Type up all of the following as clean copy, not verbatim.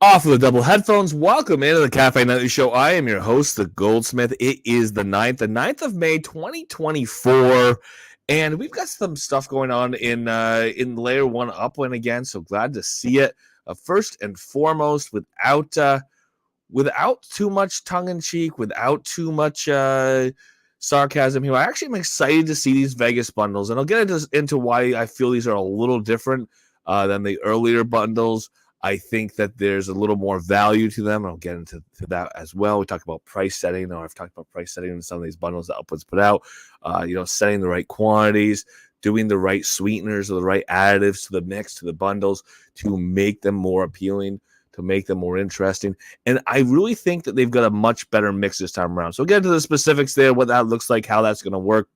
Off of the double headphones, welcome into the Cafe Nightly Show. I am your host, the Goldsmith. It is the 9th of May, 2024, and we've got some stuff going on in Layer 1 Upland again, so glad to see it. First and foremost, without too much tongue-in-cheek, without too much sarcasm here, I actually am excited to see these Vegas bundles, and I'll get into why I feel these are a little different than the earlier bundles. I think that there's a little more value to them. I'll get into that as well. We talked about price setting, or I've talked about price setting in some of these bundles that Upland's put out. Setting the right quantities, doing the right sweeteners or the right additives to the mix, to the bundles to make them more appealing, to make them more interesting. And I really think that they've got a much better mix this time around. So we'll get into the specifics there, what that looks like, how that's going to work.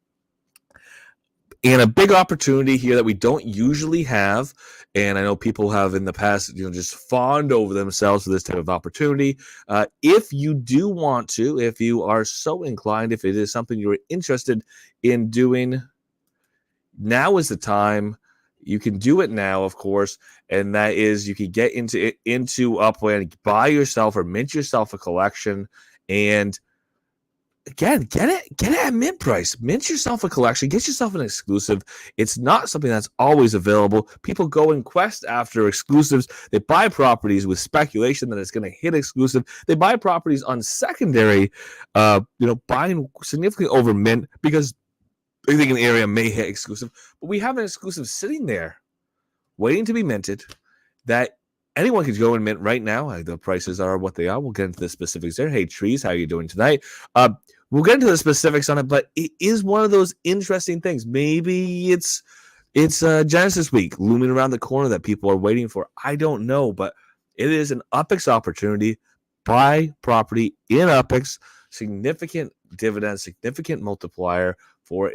And a big opportunity here that we don't usually have, and I know people have in the past, just fawned over themselves for this type of opportunity. If you do want to, if you are so inclined, if it is something you're interested in doing, now is the time. You can do it now, of course, and that is you can get into Upland, buy yourself or mint yourself a collection, and again, get it at mint price. Mint yourself a collection. Get yourself an exclusive. It's not something that's always available. People go and quest after exclusives. They buy properties with speculation that it's going to hit exclusive. They buy properties on secondary, buying significantly over mint because they think an area may hit exclusive. But we have an exclusive sitting there waiting to be minted that anyone can go and mint right now. The prices are what they are. We'll get into the specifics there. Hey, Trees, how are you doing tonight? We'll get into the specifics on it, but it is one of those interesting things. Maybe it's Genesis Week looming around the corner that people are waiting for. I don't know, but it is an UPEX opportunity. Buy property in UPEX, significant dividend, significant multiplier for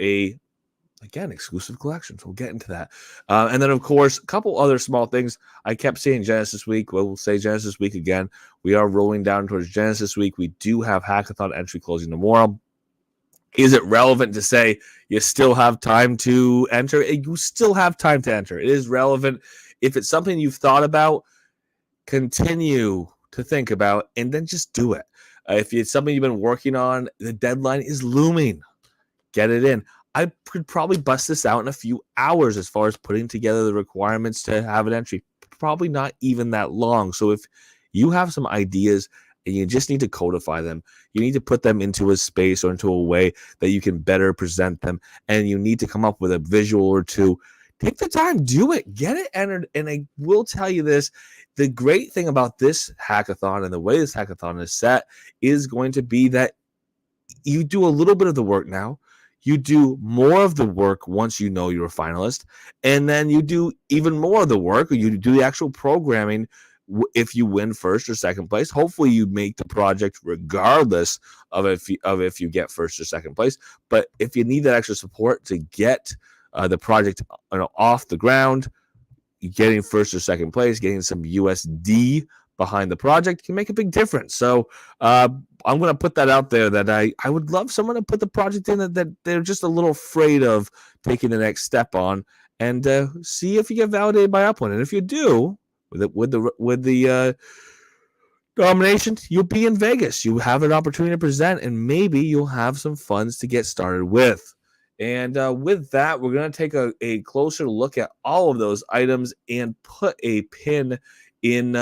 again, exclusive collections. We'll get into that. And then, of course, a couple other small things. I kept saying Genesis Week. Well, we'll say Genesis Week again. We are rolling down towards Genesis Week. We do have Hackathon entry closing tomorrow. Is it relevant to say you still have time to enter? You still have time to enter. It is relevant. If it's something you've thought about, continue to think about, and then just do it. If it's something you've been working on, the deadline is looming. Get it in. I could probably bust this out in a few hours as far as putting together the requirements to have an entry. Probably not even that long. So if you have some ideas and you just need to codify them, you need to put them into a space or into a way that you can better present them, and you need to come up with a visual or two, take the time, do it, get it entered. And I will tell you this, the great thing about this hackathon and the way this hackathon is set is going to be that you do a little bit of the work now. You do more of the work once you know you're a finalist, and then you do even more of the work, or you do the actual programming if you win first or second place. Hopefully you make the project regardless of if you get first or second place. But if you need that extra support to get the project off the ground, getting first or second place, getting some USD behind the project can make a big difference. So I'm going to put that out there, that I would love someone to put the project in that they're just a little afraid of taking the next step on, and see if you get validated by Upland. And if you do, with the nomination, you'll be in Vegas. You have an opportunity to present, and maybe you'll have some funds to get started with. And with that, we're going to take a closer look at all of those items and put a pin in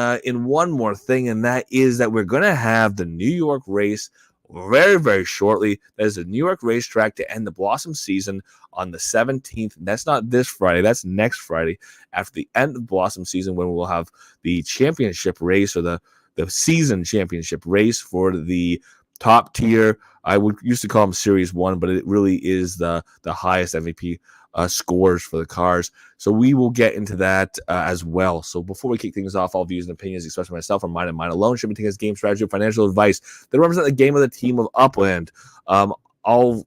one more thing, and that is that we're going to have the New York race very, very shortly. That is the New York racetrack to end the Blossom season on the 17th. That's not this Friday. That's next Friday after the end of Blossom season, when we'll have the championship race, or the season championship race for the top tier. I used to call them Series 1, but it really is the highest MVP scores for the cars. So we will get into that as well. So before we kick things off, all views and opinions expressed by myself are mine and mine alone. Should be taken as game strategy or financial advice that represent the game of the team of Upland. All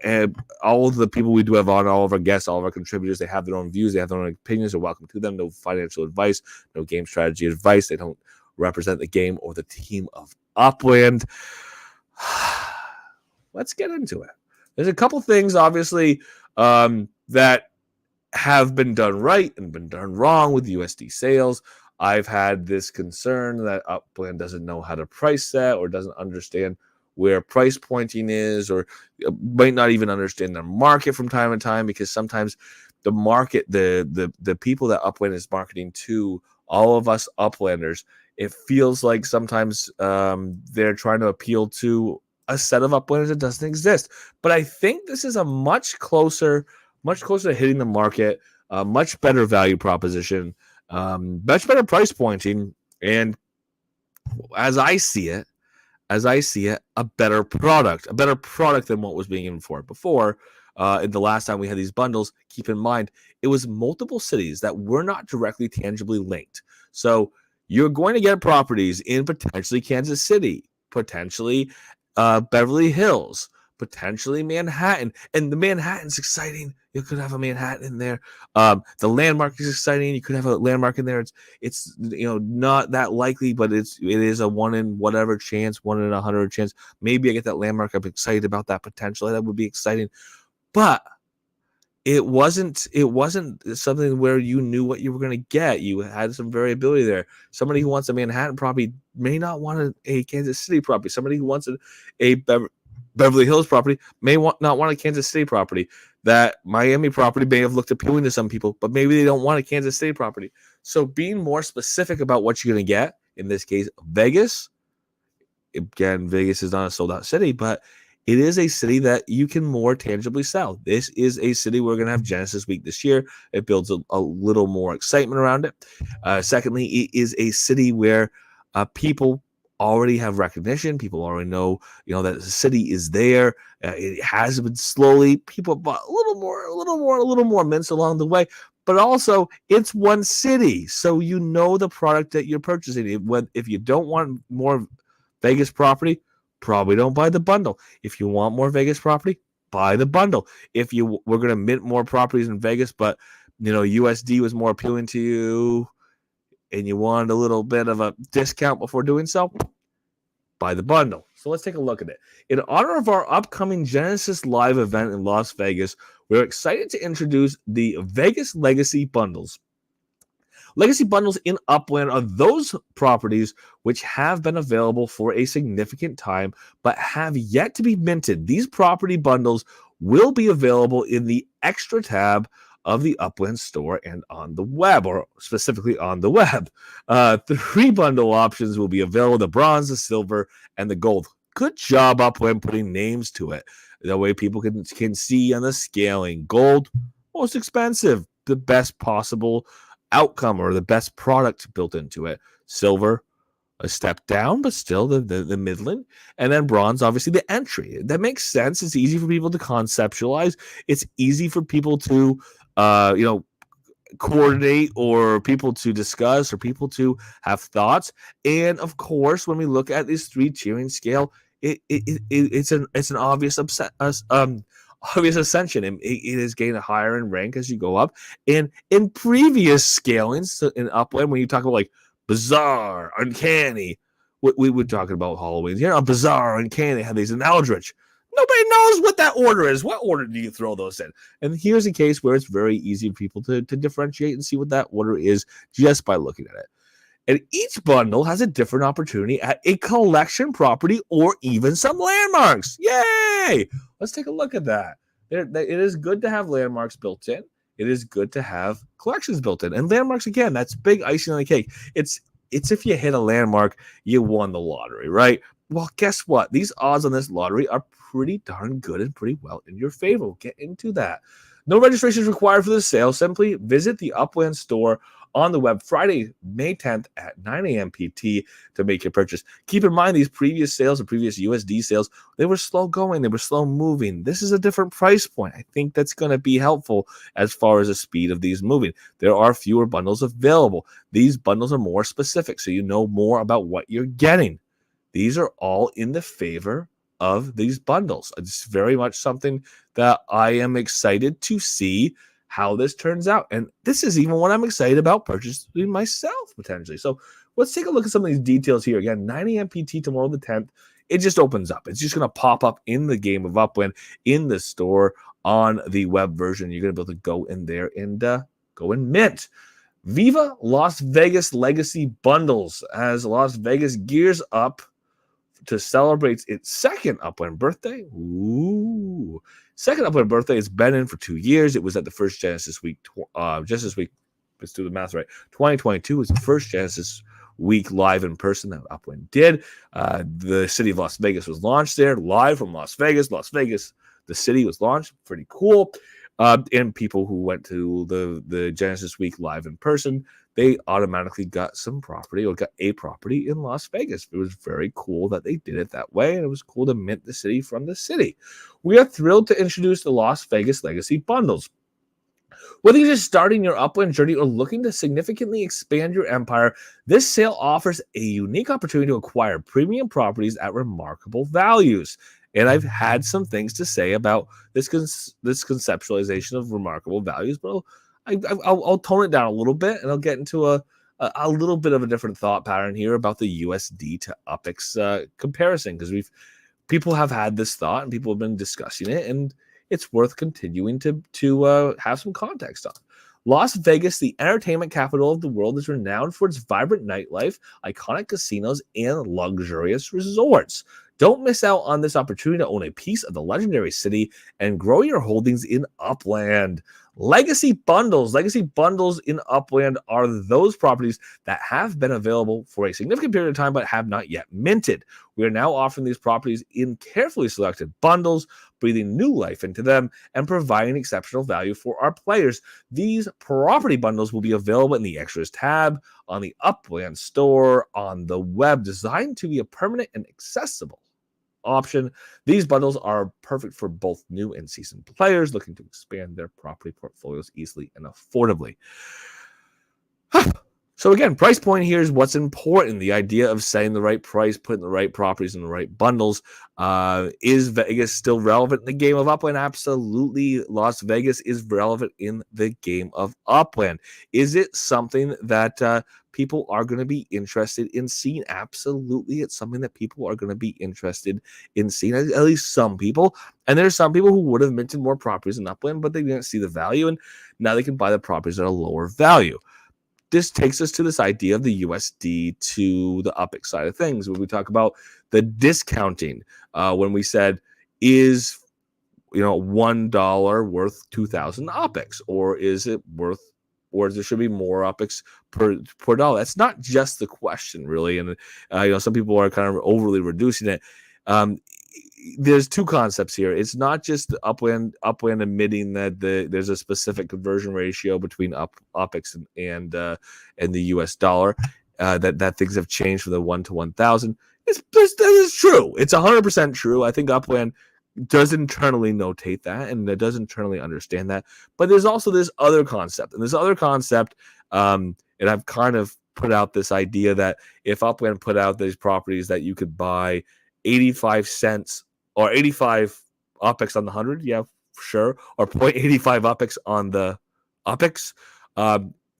of the people we do have on, all of our guests, all of our contributors, they have their own views, they have their own opinions. They're welcome to them. No financial advice, no game strategy advice. They don't represent the game or the team of Upland. Let's get into it. There's a couple things, obviously, that have been done right and been done wrong with USD sales. I've had this concern that Upland doesn't know how to price that or doesn't understand where price pointing is, or might not even understand the market from time to time, because sometimes the market, the people that Upland is marketing to, all of us Uplanders, it feels like sometimes they're trying to appeal to a set of Uplanders that doesn't exist. But I think this is a much closer to hitting the market, much better value proposition, much better price pointing, and as I see it, a better product than what was being given for it before. In the last time we had these bundles, keep in mind, it was multiple cities that were not directly tangibly linked. So you're going to get properties in potentially Kansas City, potentially Beverly Hills, potentially Manhattan. And the Manhattan's exciting. You could have a Manhattan in there. The landmark is exciting. You could have a landmark in there. It's not that likely, but it is a 1 in whatever chance, 1 in 100 chance. Maybe I get that landmark. I'm excited about that potential. That would be exciting. But it wasn't something where you knew what you were going to get. You had some variability there. Somebody who wants a Manhattan property may not want a Kansas City property. Somebody who wants a Beverly Hills property may not want a Kansas City property. That Miami property may have looked appealing to some people, but maybe they don't want a Kansas City property. So being more specific about what you're going to get, in this case, Vegas. Again, Vegas is not a sold-out city, but it is a city that you can more tangibly sell. This is a city we're going to have Genesis Week this year. It builds a little more excitement around it. Secondly, it is a city where people already have recognition. People already know, that the city is there. It has been slowly. People bought a little more mints along the way. But also, it's one city, so the product that you're purchasing. If you don't want more Vegas property, probably don't buy the bundle. If you want more Vegas property, buy the bundle. If we're going to mint more properties in Vegas, but USD was more appealing to you and you wanted a little bit of a discount before doing so, buy the bundle. So let's take a look at it. In honor of our upcoming Genesis Live event in Las Vegas, we're excited to introduce the Vegas Legacy Bundles. Legacy bundles in Upland are those properties which have been available for a significant time but have yet to be minted. These property bundles will be available in the extra tab of the Upland store and on the web, or specifically on the web. 3 bundle options will be available: the bronze, the silver, and the gold. Good job, Upland, putting names to it. That way people can see on the scaling. Gold, most expensive, the best possible outcome or the best product built into it. Silver, a step down, but still the midland. And then bronze, obviously the entry. That makes sense. It's easy for people to conceptualize. It's easy for people to coordinate, or people to discuss, or people to have thoughts. And of course, when we look at this 3 tiering scale, it's an obvious obvious ascension, and it is getting higher in rank as you go up. And in previous scalings in Upland, when you talk about like bizarre, uncanny, we were talking about Halloween here. Bizarre, uncanny, have these in Eldritch. Nobody knows what that order is. What order do you throw those in? And here's a case where it's very easy for people to differentiate and see what that order is just by looking at it. And each bundle has a different opportunity at a collection property or even some landmarks. Yay! Let's take a look at that. It is good to have landmarks built in. It is good to have collections built in. And landmarks, again, that's big icing on the cake. It's if you hit a landmark, you won the lottery, right? Well, guess what? These odds on this lottery are pretty darn good and pretty well in your favor. We'll get into that. No registration is required for the sale. Simply visit the Upland store on the web Friday, May 10th at 9 a.m. PT to make your purchase. Keep in mind, these previous sales, the previous USD sales, they were slow going. They were slow moving. This is a different price point. I think that's going to be helpful as far as the speed of these moving. There are fewer bundles available. These bundles are more specific, so you know more about what you're getting. These are all in the favor of these bundles. It's very much something that I am excited to see how this turns out. And this is even what I'm excited about purchasing myself, potentially. So let's take a look at some of these details here. Again, 9 a.m. PT tomorrow the 10th. It just opens up. It's just going to pop up in the game of Upland in the store on the web version. You're going to be able to go in there and go and mint. Viva Las Vegas Legacy Bundles, as Las Vegas gears up to celebrate its second Upland birthday. Ooh. Second Upland birthday. It's been in for 2 years. It was at the first Genesis Week. Just this week, let's do the math right. 2022 was the first Genesis Week live in person that Upland did. The city of Las Vegas was launched there, live from Las Vegas. Las Vegas, the city was launched. Pretty cool. And people who went to the Genesis Week live in person, they automatically got some property or got a property in Las Vegas. It was very cool that they did it that way, and it was cool to mint the city from the city. We are thrilled to introduce the Las Vegas Legacy Bundles. Whether you're just starting your Upland journey or looking to significantly expand your empire, this sale offers a unique opportunity to acquire premium properties at remarkable values. And I've had some things to say about this conceptualization of remarkable values, but I'll tone it down a little bit, and I'll get into a little bit of a different thought pattern here about the USD to UPX comparison, because people have had this thought and people have been discussing it, and it's worth continuing to have some context on. Las Vegas, the entertainment capital of the world, is renowned for its vibrant nightlife, iconic casinos, and luxurious resorts. Don't miss out on this opportunity to own a piece of the legendary city and grow your holdings in Upland. Legacy bundles in Upland are those properties that have been available for a significant period of time but have not yet minted. We are now offering these properties in carefully selected bundles, breathing new life into them and providing exceptional value for our players. These property bundles will be available in the Extras tab, on the Upland store, on the web, designed to be a permanent and accessible option. These bundles are perfect for both new and seasoned players looking to expand their property portfolios easily and affordably. So again, price point here is what's important. The idea of setting the right price, putting the right properties in the right bundles. Is Vegas still relevant in the game of Upland? Absolutely. Las Vegas is relevant in the game of Upland. Is it something that people are going to be interested in seeing? Absolutely. It's something that people are going to be interested in seeing, at least some people. And there's some people who would have minted more properties in Upland, but they didn't see the value, and now they can buy the properties at a lower value. This takes us to this idea of the USD to the UPX side of things, when we talk about the discounting. When we said, is $1 worth 2,000 UPX, or is it worth, or there should be more UPX per dollar? That's not just the question, really. And some people are kind of overly reducing it. There's two concepts here. It's not just Upland admitting that there's a specific conversion ratio between UPX and the US dollar, that things have changed from the 1 to 1,000. That is true. It's 100% true. I think Upland does internally notate that, and it does internally understand that. But there's also this other concept, and I've kind of put out this idea that if Upland put out these properties that you could buy 85 cents or 85 UPX on the 100, yeah, sure, or 0.85 UPX on the UPX,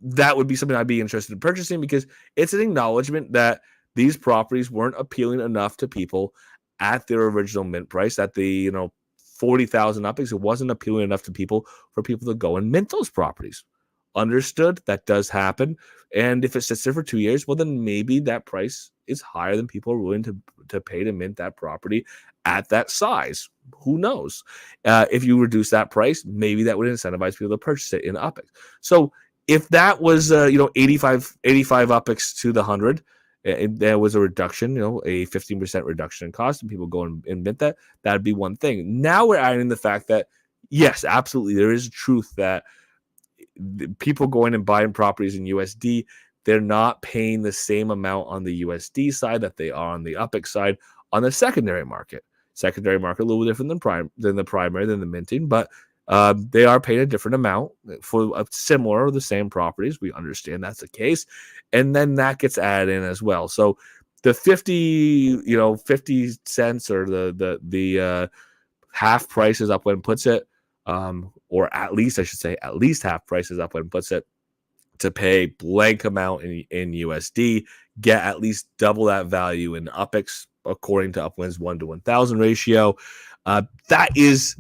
that would be something I'd be interested in purchasing, because it's an acknowledgement that these properties weren't appealing enough to people at their original mint price, at the 40,000 UPX. It wasn't appealing enough to people for people to go and mint those properties. Understood, that does happen. And if it sits there for 2 years, well, then maybe that price is higher than people are willing to pay to mint that property at that size. Who knows? If you reduce that price, maybe that would incentivize people to purchase it in UPX. So if that was 85 UPX to the 100, there was a reduction, a 15% reduction in cost, and people go and mint that, that'd be one thing. Now we're adding the fact that, yes, absolutely, there is truth that people going and buying properties in USD, they're not paying the same amount on the USD side that they are on the UPX side on the secondary market. Secondary market a little different than the primary, than the minting, but they are paying a different amount for similar or the same properties. We understand that's the case, and then that gets added in as well. So the 50 cents, or the half price is Upland puts it, or at least I should say at least half price is Upland puts it, to pay blank amount in USD, get at least double that value in UPX according to Upland's 1 to 1,000 ratio. That is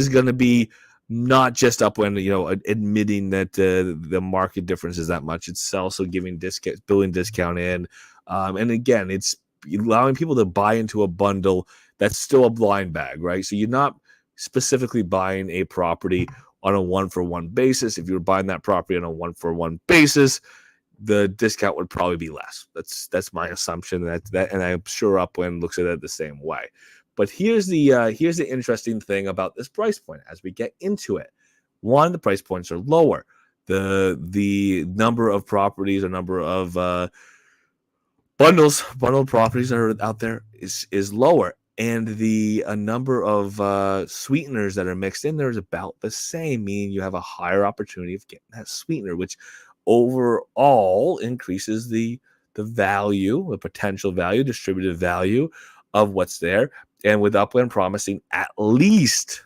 going to be not just Upland, admitting that the market difference is that much. It's also giving billing discount in. And again, it's allowing people to buy into a bundle that's still a blind bag, right? So you're not specifically buying a property on a one-for-one basis. If you were buying that property on a one-for-one basis, the discount would probably be less. That's my assumption. And I'm sure Upland looks at it the same way. But here's the interesting thing about this price point as we get into it. One, the price points are lower. The number of properties or number of bundled properties that are out there is lower, and the number of sweeteners that are mixed in there is about the same, meaning you have a higher opportunity of getting that sweetener, which overall increases the value, the potential value, distributive value of what's there. And with Upland promising at least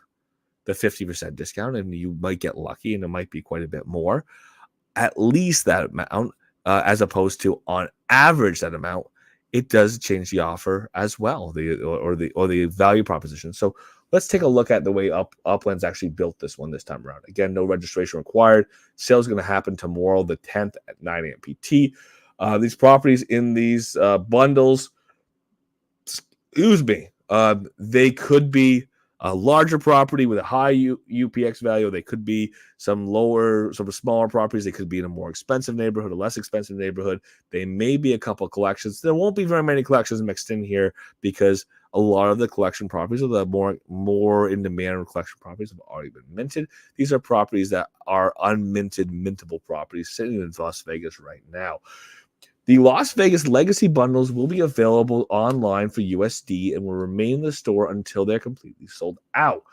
the 50% discount, and you might get lucky and it might be quite a bit more, at least that amount, as opposed to on average that amount, it does change the offer as well, the value proposition. So let's take a look at the way Upland's actually built this one this time around. Again, no registration required. Sales going to happen tomorrow, the 10th at 9 a.m. PT. These properties in these bundles, they could be a larger property with a high UPX value. They could be some smaller properties. They could be in a more expensive neighborhood, a less expensive neighborhood. They may be a couple of collections. There won't be very many collections mixed in here because a lot of the collection properties, or the more in demand collection properties, have already been minted. These are properties that are unminted, mintable properties sitting in Las Vegas right now. The Las Vegas Legacy bundles will be available online for USD and will remain in the store until they're completely sold out.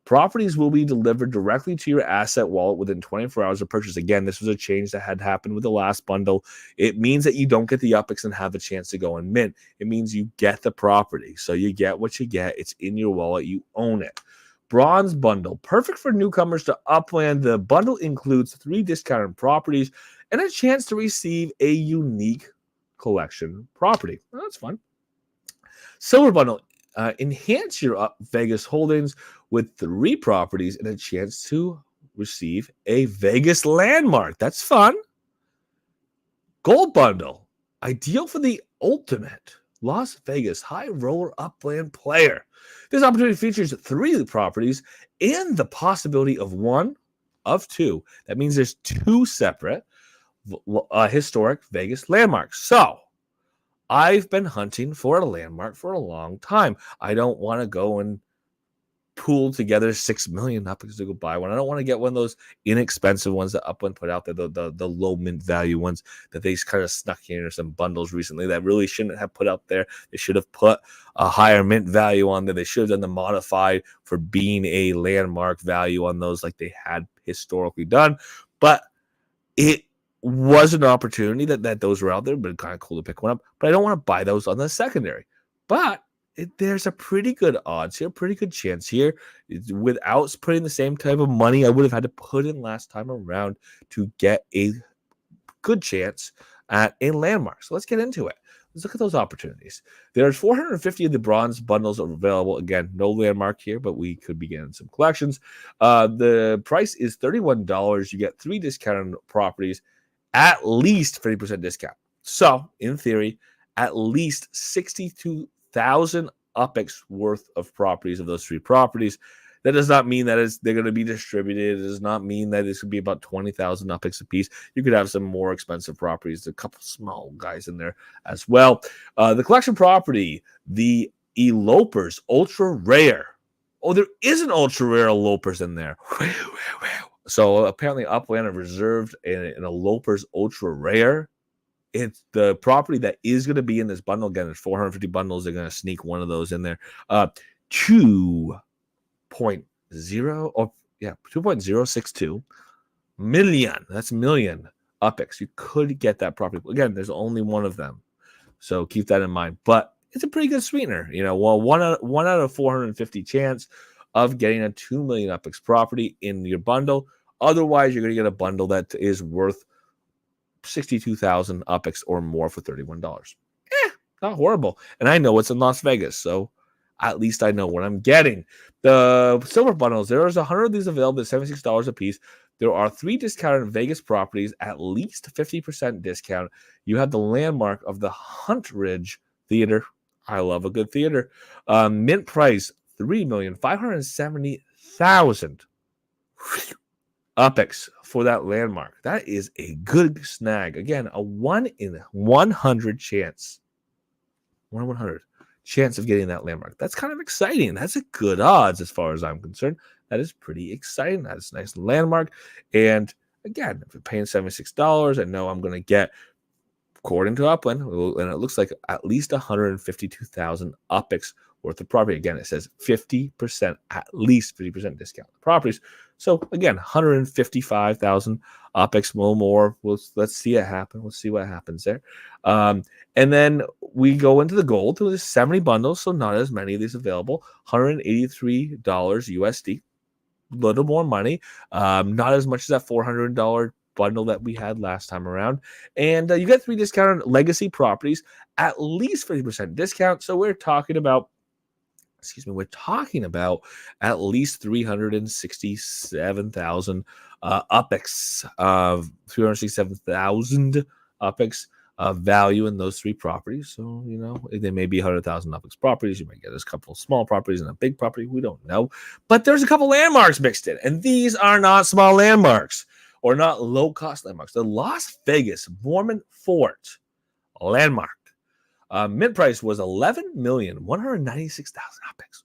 Properties will be delivered directly to your asset wallet within 24 hours of purchase. Again, this was a change that had happened with the last bundle. It means that you don't get the UPX and have a chance to go and mint. It means you get the property. So you get what you get. It's in your wallet. You own it. Bronze bundle, perfect for newcomers to Upland. The bundle includes 3 discounted properties and a chance to receive a unique collection property. Well, that's fun. Silver bundle, enhance your Vegas holdings with 3 properties and a chance to receive a Vegas landmark. That's fun. Gold bundle, ideal for the ultimate Las Vegas high roller Upland player. This opportunity features 3 properties and the possibility of 1 of 2. That means there's 2 separate historic Vegas landmarks. So I've been hunting for a landmark for a long time. I don't want to go and pool together 6 million UPX to go buy one. I don't want to get one of those inexpensive ones that Upland put out there, the low mint value ones that they kind of snuck in, or some bundles recently that really shouldn't have put out there. They should have put a higher mint value on there. They should have done the modified for being a landmark value on those like they had historically done. But it was an opportunity that those were out there, but kind of cool to pick one up. But I don't want to buy those on the secondary. But there's a pretty good odds here, pretty good chance here. Without putting the same type of money I would have had to put in last time around to get a good chance at a landmark. So let's get into it. Let's look at those opportunities. There's 450 of the bronze bundles available. Again, no landmark here, but we could be getting some collections. The price is $31. You get 3 discounted properties, at least 50% discount. So, in theory, at least 62,000 UPX worth of properties of those 3 properties. That does not mean that they're going to be distributed. It does not mean that it's going to be about 20,000 UPX a piece. You could have some more expensive properties, a couple small guys in there as well. The collection property, the Elopers, ultra rare. Oh, there is an ultra rare Elopers in there. So apparently Upland have reserved an Elopers ultra rare. It's the property that is going to be in this bundle. Again, there's 450 bundles. They're going to sneak one of those in there. 2.062 million. That's million UPX. You could get that property. Again, there's only one of them, so keep that in mind. But it's a pretty good sweetener. Well, one out of 450 chance of getting a 2 million UPX property in your bundle. Otherwise, you're going to get a bundle that is worth 62,000 UPX or more for $31. Not horrible. And I know it's in Las Vegas, so At least I know what I'm getting. The silver bundles, there's 100 of these available at $76 a piece. There are 3 discounted Vegas properties, at least 50% discount. You have the landmark of the Hunt Ridge Theater. I love a good theater. Mint price, $3,570,000. UPEX for that landmark. That is a good snag. Again, a 1 in 100 chance. 1 in 100 chance of getting that landmark. That's kind of exciting. That's a good odds as far as I'm concerned. That is pretty exciting. That's a nice landmark. And again, if you're paying $76, I know I'm going to get, according to Upland, and it looks like at least 152,000 UPEX worth of property. Again, it says 50%, at least 50% discount on properties. So again, 155,000 UPEX, more. Let's see it happen. Let's see what happens there. And then we go into the gold. There's 70 bundles, so not as many of these available. $183 USD. A little more money. Not as much as that $400 bundle that we had last time around. And you get 3 discounted legacy properties, at least 50% discount. So we're talking about at least 367,000 UPEX, 367,000 UPEX value in those 3 properties. So, they may be 100,000 UPEX properties. You might get a couple of small properties and a big property. We don't know. But there's a couple landmarks mixed in, and these are not small landmarks or not low-cost landmarks. The Las Vegas Mormon Fort landmark. Mint price was $11,196,000 UPEX.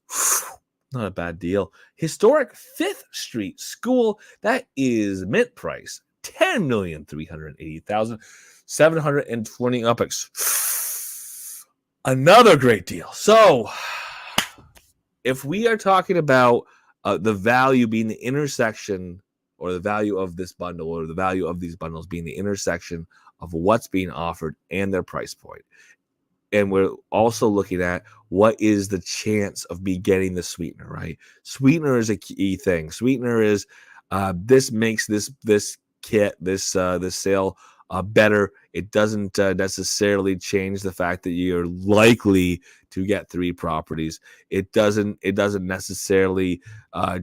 Not a bad deal. Historic 5th Street School, that is mint price $10,380,720 UPEX. Another great deal. So, if we are talking about the value being the intersection, or the value of this bundle, or the value of these bundles being the intersection of what's being offered and their price point, and we're also looking at what is the chance of me getting the sweetener, right? Sweetener is a key thing. Sweetener is this makes this kit, this sale better. It doesn't necessarily change the fact that you're likely to get 3 properties. It doesn't necessarily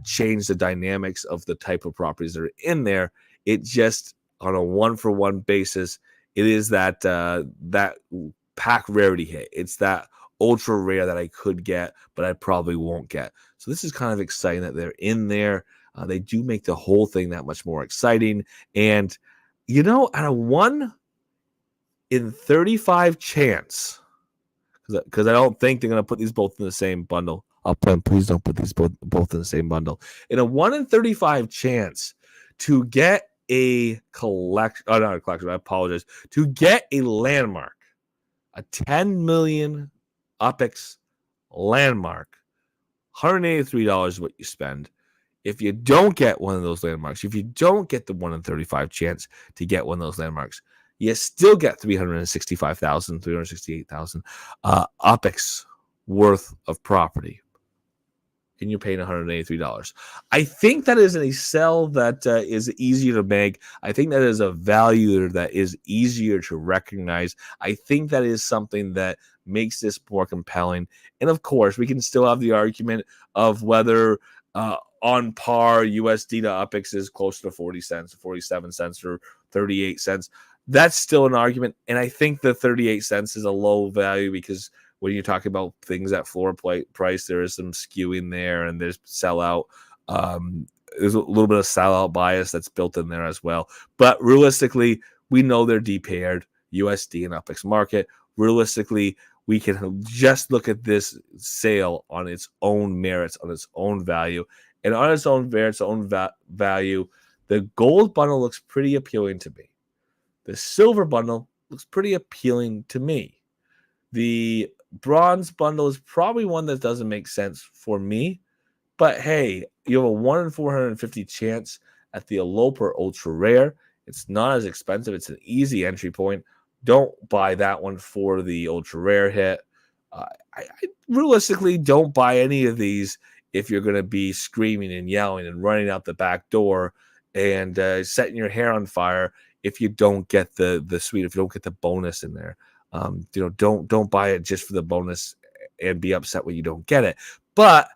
change the dynamics of the type of properties that are in there. It just, on a 1-for-1 basis, it is that pack rarity hit. It's that ultra rare that I could get, but I probably won't get. So this is kind of exciting that they're in there. They do make the whole thing that much more exciting. And, at a 1 in 35 chance, because I don't think they're going to put these both in the same bundle. Please don't put these both in the same bundle. In a 1 in 35 chance to get a collection, not a collection, I apologize, to get a landmark, a 10 million UPEX landmark, $183 is what you spend. If you don't get one of those landmarks, if you don't get the 1 in 35 chance to get one of those landmarks, you still get 368,000 UPEX worth of property. And you're paying $183. I think that is a sell that is easier to make. I think that is a value that is easier to recognize. I think that is something that makes this more compelling. And of course, we can still have the argument of whether on par USD to UPEX is closer to 40 cents, 47 cents, or 38 cents. That's still an argument. And I think the 38 cents is a low value because when you're talking about things at floor price, there is some skewing there, and there's sellout. There's a little bit of sellout bias that's built in there as well. But realistically, we know they're depaired, USD and UPEX market. Realistically, we can just look at this sale on its own merits, on its own value. And on its own merits, own value, the gold bundle looks pretty appealing to me. The silver bundle looks pretty appealing to me. The bronze bundle is probably one that doesn't make sense for me, but hey, you have a 1 in 450 chance at the Eloper Ultra Rare. It's not as expensive. It's an easy entry point. Don't buy that one for the Ultra Rare hit. I realistically don't buy any of these if you're going to be screaming and yelling and running out the back door and setting your hair on fire if you don't get the suite, if you don't get the bonus in there. Don't buy it just for the bonus and be upset when you don't get it. But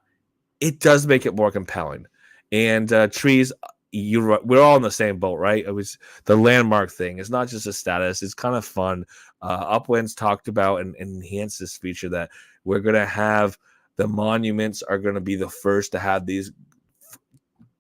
it does make it more compelling. And trees, we're all in the same boat, right? It was the landmark thing. It's not just a status. It's kind of fun. Uplands talked about and enhanced this feature that we're going to have the monuments are going to be the first to have these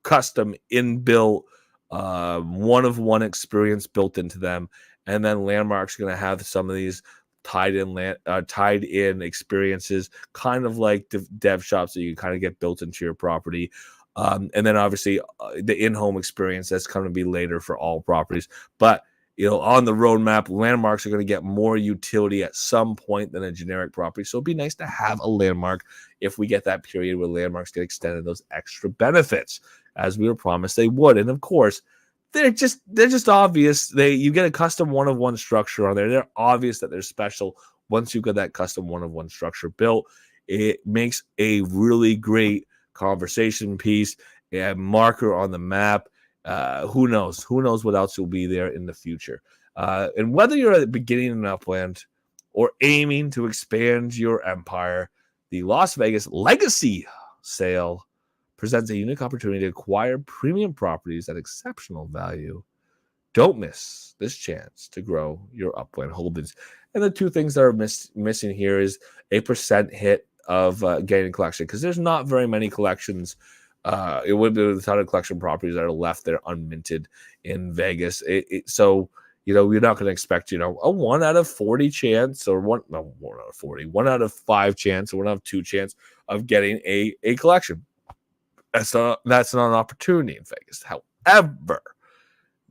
custom inbuilt one-of-one experience built into them. And then landmarks are going to have some of these tied in experiences, kind of like dev shops that you kind of get built into your property. And then obviously the in-home experience that's going to be later for all properties. But on the roadmap, landmarks are going to get more utility at some point than a generic property. So it'd be nice to have a landmark if we get that period where landmarks get extended those extra benefits, as we were promised they would. And of course, they're just obvious. You get a custom one-of-one structure on there. They're obvious that they're special once you get that custom one-of-one structure built. It makes a really great conversation piece, a marker on the map. Who knows? Who knows what else will be there in the future? And whether you're at the beginning in Upland or aiming to expand your empire, the Las Vegas Legacy Sale presents a unique opportunity to acquire premium properties at exceptional value. Don't miss this chance to grow your Upland holdings. And the two things that are missing here is a % hit of getting a collection, because there's not very many collections. It would be a ton of collection properties that are left there unminted in Vegas. So you're not going to expect, a 1 out of 40 chance, or 1 out of 40, 1 out of 5 chance, or 1 out of 2 chance of getting a collection. That's not an opportunity in Vegas. However,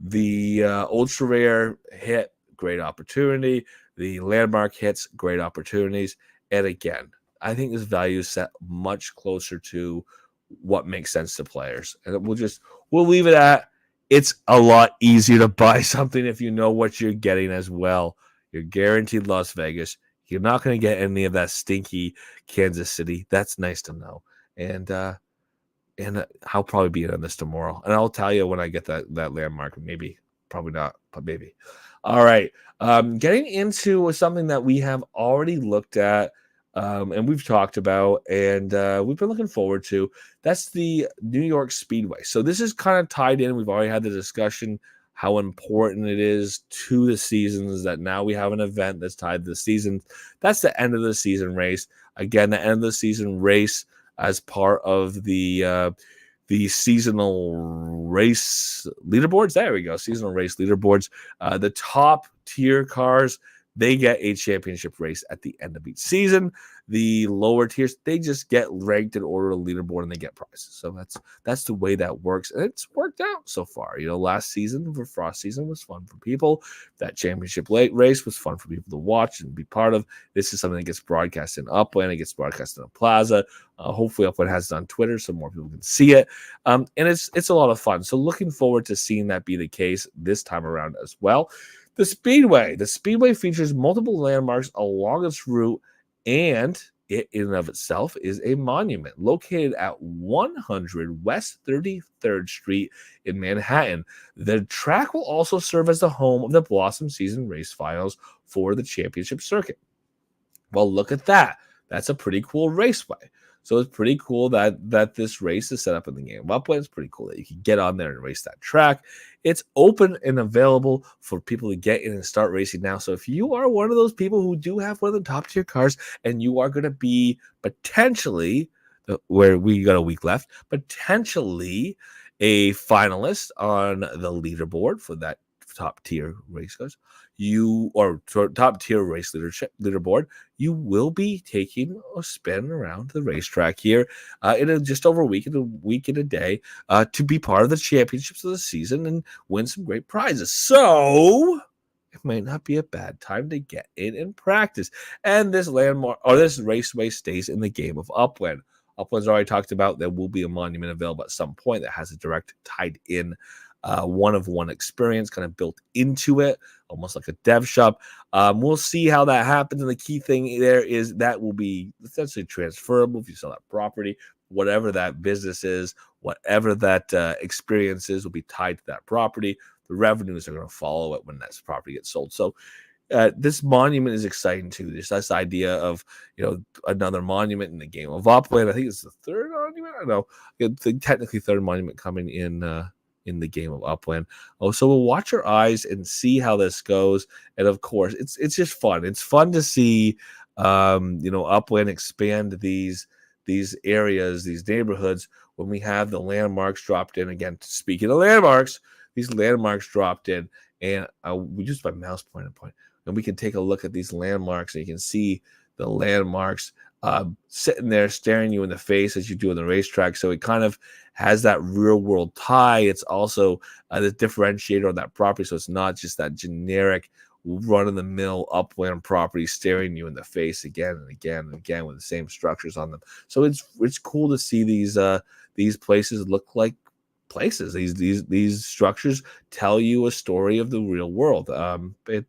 the ultra rare hit, great opportunity. The landmark hits, great opportunities. And again, I think this value is set much closer to what makes sense to players. And we'll leave it at, it's a lot easier to buy something if you know what you're getting as well. You're guaranteed Las Vegas. You're not going to get any of that stinky Kansas City. That's nice to know. And I'll probably be on this tomorrow. And I'll tell you when I get that landmark. Maybe, probably not, but maybe. All right. Getting into something that we have already looked at, and we've talked about, and we've been looking forward to. That's the New York Speedway. So this is kind of tied in. We've already had the discussion how important it is to the seasons that now we have an event that's tied to the season. That's the end of the season race. Again, the end of the season race as part of the seasonal race leaderboards. There we go. Seasonal race leaderboards. The top tier cars, they get a championship race at the end of each season. The lower tiers, they just get ranked in order of leaderboard and they get prizes. So that's the way that works. And it's worked out so far. Last season for Frost season was fun for people. That championship race was fun for people to watch and be part of. This is something that gets broadcast in Upland. It gets broadcast in a plaza. Hopefully Upland has it on Twitter so more people can see it. And it's a lot of fun. So looking forward to seeing that be the case this time around as well. The Speedway features multiple landmarks along its route, and it in and of itself is a monument located at 100 West 33rd Street in Manhattan. The track will also serve as the home of the Blossom Season race finals for the championship circuit. Well, look at that. That's a pretty cool raceway. So it's pretty cool that this race is set up in the game of Upland. It's pretty cool that you can get on there and race that track. It's open and available for people to get in and start racing now. So if you are one of those people who do have one of the top tier cars and you are going to be potentially, where we got a week left, potentially a finalist on the leaderboard for that top tier race cars, top tier race leaderboard, you will be taking a spin around the racetrack here in just over a week and a day to be part of the championships of the season and win some great prizes. So it might not be a bad time to get in and practice. And this this raceway stays in the game of Upland. Upland's already talked about there will be a monument available at some point that has a direct tied in one-of-one experience kind of built into it, almost like a dev shop. We'll see how that happens. And the key thing there is that will be essentially transferable if you sell that property. Whatever that business is, whatever that experience is, will be tied to that property. The revenues are going to follow it when that property gets sold. So This monument is exciting too. There's this idea of another monument in the game of Upland. I think it's the third monument. I don't know. It's technically third monument coming in the game of Upland. Oh, so we'll watch our eyes and see how this goes. And of course, it's just fun. It's fun to see Upland expand these areas, these neighborhoods, when we have the landmarks dropped in. Again, speaking of landmarks, these landmarks dropped in, and we use my mouse pointer point, and we can take a look at these landmarks, and you can see the landmarks sitting there staring you in the face as you do on the racetrack. So it kind of has that real world tie. It's also the differentiator on that property. So it's not just that generic run-of-the-mill Upland property staring you in the face again and again and again with the same structures on them. So it's cool to see these places look like places. These structures tell you a story of the real world. It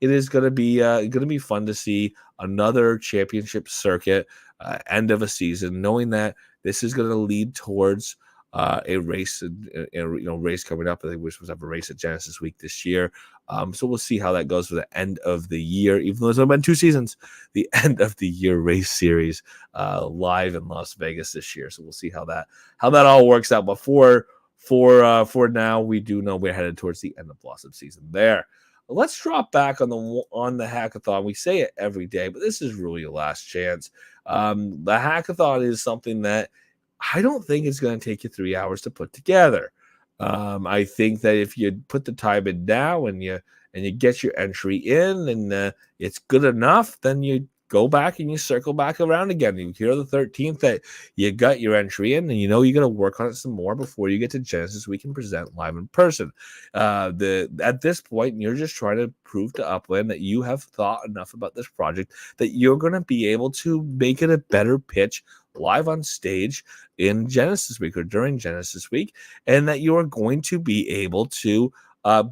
is going to be fun to see another championship circuit end of a season, knowing that this is going to lead towards a race, race coming up. I think we're supposed to have a race at Genesis Week this year. So we'll see how that goes for the end of the year, even though it's only been 2 seasons, the end of the year race series live in Las Vegas this year. So we'll see how that all works out. But for now, we do know we're headed towards the end of Blossom season there. Let's drop back on the hackathon. We say it every day, but this is really your last chance. The hackathon is something that I don't think it's going to take you 3 hours to put together. I think that if you put the time in now and you get your entry in and it's good enough, then you go back and you circle back around again. You hear the 13th that you got your entry in, and you're going to work on it some more before you get to Genesis. We can present live in person. At this point, you're just trying to prove to Upland that you have thought enough about this project that you're going to be able to make it a better pitch live on stage in Genesis Week or during Genesis Week, and that you are going to be able to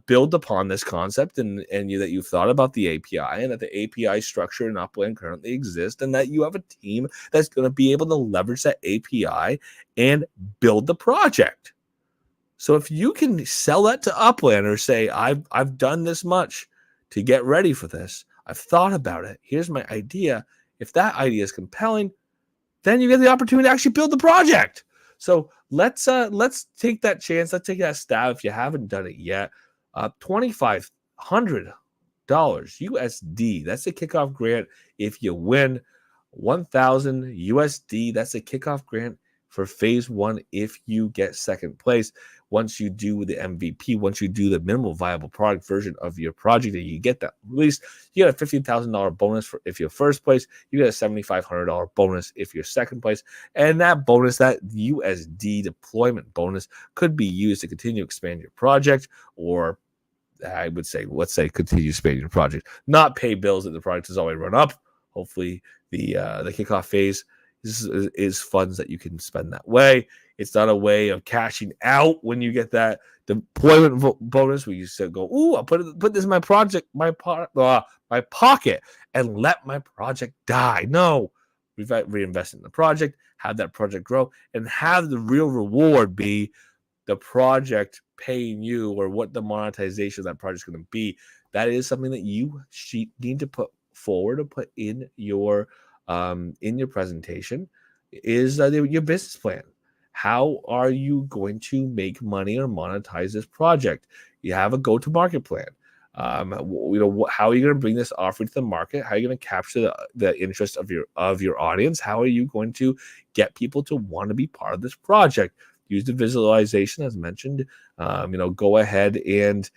build upon this concept and that you've thought about the API and that the API structure in Upland currently exists, and that you have a team that's going to be able to leverage that API and build the project. So if you can sell that to Upland or say, I've done this much to get ready for this, I've thought about it, here's my idea. If that idea is compelling, then you get the opportunity to actually build the project. So let's take that chance. Let's take that stab if you haven't done it yet. $2,500 USD. That's the kickoff grant if you win. 1,000 USD. That's a kickoff grant for phase 1 if you get second place. Once you do the MVP, once you do the minimal viable product version of your project and you get that released, you get a $15,000 bonus for if you're first place. You get a $7,500 bonus if you're second place. And that bonus, that USD deployment bonus, could be used to continue to expand your project, or I would say, let's say, continue expanding your project. Not pay bills that the project has already run up. Hopefully the kickoff phase is funds that you can spend that way. It's not a way of cashing out when you get that deployment bonus where you said, "Go, ooh, I'll put this in my project, my pocket, and let my project die." No, reinvest in the project, have that project grow, and have the real reward be the project paying you, or what the monetization of that project is going to be. That is something that you need to put forward or put in your presentation, is your business plan. How are you going to make money or monetize this project? You have a go-to-market plan. How are you going to bring this offering to the market? How are you going to capture the interest of your audience? How are you going to get people to want to be part of this project? Use the visualization as mentioned. Go ahead and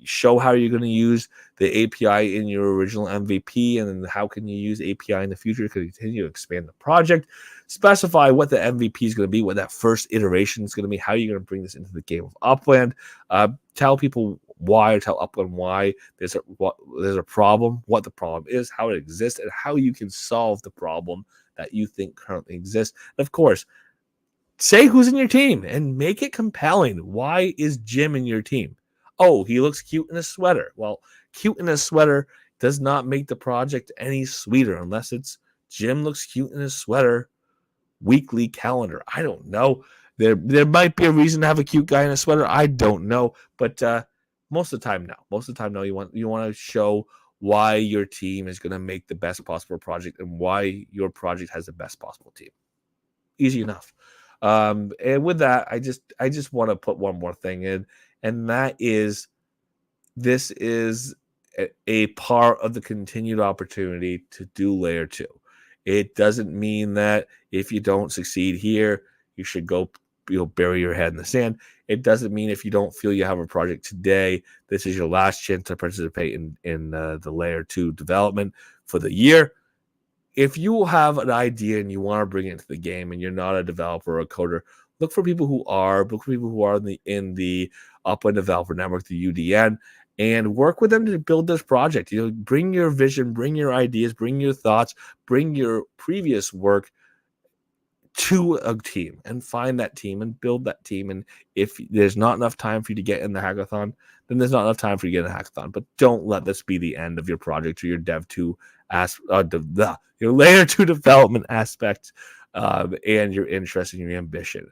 show how you're going to use the API in your original MVP, and then how can you use API in the future to continue to expand the project. Specify what the MVP is going to be, what that first iteration is going to be, how you're going to bring this into the game of Upland. Tell people why, or tell Upland why there's a problem, what the problem is, how it exists, and how you can solve the problem that you think currently exists. And of course, say who's in your team and make it compelling. Why is Jim in your team? Oh, he looks cute in a sweater. Well, cute in a sweater does not make the project any sweeter unless it's Jim looks cute in a sweater weekly calendar. I don't know. There might be a reason to have a cute guy in a sweater. I don't know. But Most of the time, no. Most of the time, no. You want to show why your team is going to make the best possible project and why your project has the best possible team. Easy enough. And with that, I just want to put one more thing in, and that is this is a part of the continued opportunity to do layer 2. It doesn't mean that if you don't succeed here, you should go bury your head in the sand. It doesn't mean if you don't feel you have a project today, this is your last chance to participate in the layer 2 development for the year. If you have an idea and you want to bring it into the game and you're not a developer or a coder, look for people who are in the Upland Developer Network, the UDN, and work with them to build this project. Bring your vision, bring your ideas, bring your thoughts, bring your previous work to a team and find that team and build that team. And if there's not enough time for you to get in the hackathon, then there's not enough time for you to get in the hackathon. But don't let this be the end of your project or your dev 2 your layer 2 development aspect and your interest and your ambition.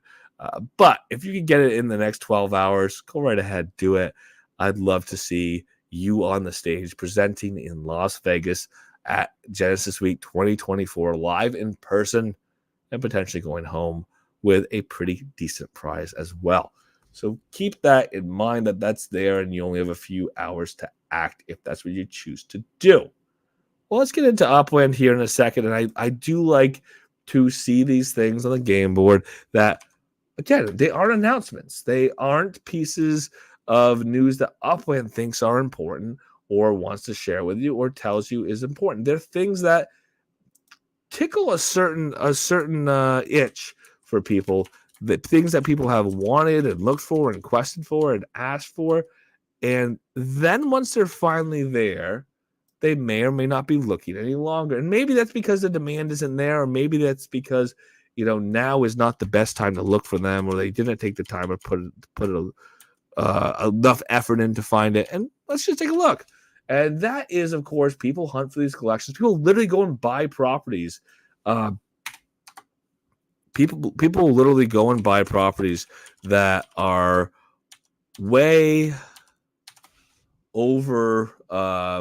But if you can get it in the next 12 hours, go right ahead, do it. I'd love to see you on the stage presenting in Las Vegas at Genesis Week 2024 live in person, and potentially going home with a pretty decent prize as well. So keep that in mind, that's there, and you only have a few hours to act if that's what you choose to do. Well, let's get into Upland here in a second, and I do like to see these things on the game board that, again, they aren't announcements. They aren't pieces of news that Upland thinks are important or wants to share with you or tells you is important. They're things that tickle a certain itch for people, that things that people have wanted and looked for and questioned for and asked for. And then once they're finally there, they may or may not be looking any longer. And maybe that's because the demand isn't there, or maybe that's because, now is not the best time to look for them, or they didn't take the time or put enough effort in to find it. And let's just take a look. And that is, of course, people hunt for these collections. People literally go and buy properties. People literally go and buy properties that are way over